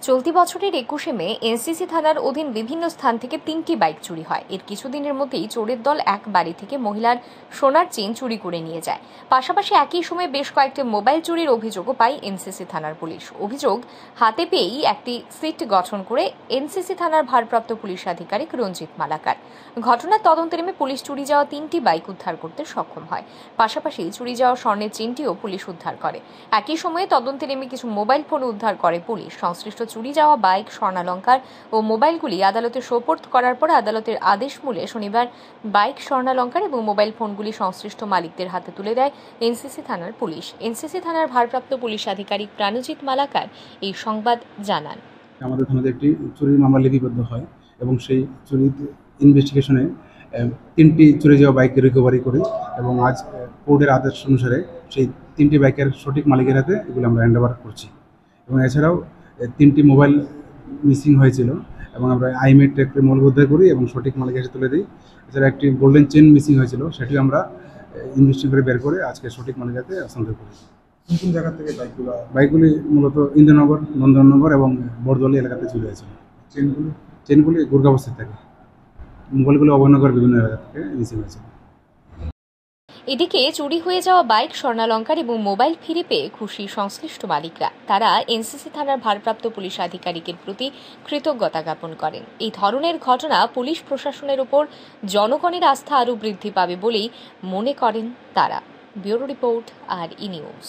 চলতি বছরের ২১শে মে এনসিসি থানার অধীন বিভিন্ন স্থান থেকে ৩টি বাইক চুরি হয়। এর কিছুদিনের মধ্যেই চোরের দল এক বাড়ি থেকে মহিলার সোনার চেইন চুরি করে নিয়ে যায়। পাশাপাশি একই সময়ে বেশ কয়েকটি মোবাইল চুরির অভিযোগও পায় এনসিসি থানার পুলিশ। অভিযোগ হাতে পেয়েই একটি সিট গঠন করে এনসিসি থানার ভারপ্রাপ্ত পুলিশ আধিকারিক রঞ্জিত মালাকার। ঘটনার তদন্তে নেমে পুলিশ চুরি যাওয়া ৩টি বাইক উদ্ধার করতে সক্ষম হয়। পাশাপাশি চুরি যাওয়া স্বর্ণের চেইনটিও পুলিশ উদ্ধার করে। একই সময়ে তদন্তে নেমে কিছু মোবাইল ফোন উদ্ধার করে পুলিশ। সংশ্লিষ্ট চুরি যাওয়া বাইক, স্বর্ণালংকার ও মোবাইলগুলি আদালতে সোপর্দ করার পর আদালতের আদেশ মূলে শনিবার বাইক, স্বর্ণালংকার এবং মোবাইল ফোনগুলি সংশ্লিষ্ট মালিকদের হাতে তুলে দেয় এনসিসি থানার পুলিশ। এনসিসি থানার ভারপ্রাপ্ত পুলিশ আধিকারিক প্রাণজিৎ মালাকার এই সংবাদ জানান। আমাদের থানাতে একটি চুরির মামলা লিপিবদ্ধ হয় এবং সেই চুরির ইনভেস্টিগেশনে 3টি চুরি যাওয়া বাইক রিকভারি করি এবং আজ কোর্টের আদেশ অনুসারে সেই 3টি বাইকের সঠিক মালিকের হাতে এগুলো আমরা হ্যান্ডওভার করছি। এবং এছাড়াও 3টি মোবাইল মিসিং হয়েছিল এবং আমরা আইমেট একটি মোবাইল উদ্ধার করি এবং সঠিক মালিকের হাতে তুলে দিই। এছাড়া একটি গোল্ডেন চেন মিসিং হয়েছিল, সেটিও আমরা ইনভেস্টিগেট করে বের করে আজকে সঠিক মালিকের হাতে হস্তান্তর করি। কোন জায়গা থেকে বাইকগুলি মূলত ইন্দ্রনগর, নন্দননগর এবং বরদলি এলাকাতে চলে হয়েছিল। চেনগুলি দুর্গাবস্থায় থাকে। মোবাইলগুলো অভয়নগর বিভিন্ন এলাকা থেকে মিসিং হয়েছিল। এদিকে চুরি হয়ে যাওয়া বাইক, স্বর্ণালংকার এবং মোবাইল ফিরে পেয়ে খুশি সংশ্লিষ্ট মালিকরা। তারা এনসিসি থানার ভারপ্রাপ্ত পুলিশ আধিকারিকের প্রতি কৃতজ্ঞতা জ্ঞাপন করেন। এই ধরনের ঘটনা পুলিশ প্রশাসনের উপর জনগণের আস্থা আরও বৃদ্ধি পাবে বলেই মনে করেন তারা। ব্যুরো রিপোর্ট, আর ই নিউজ।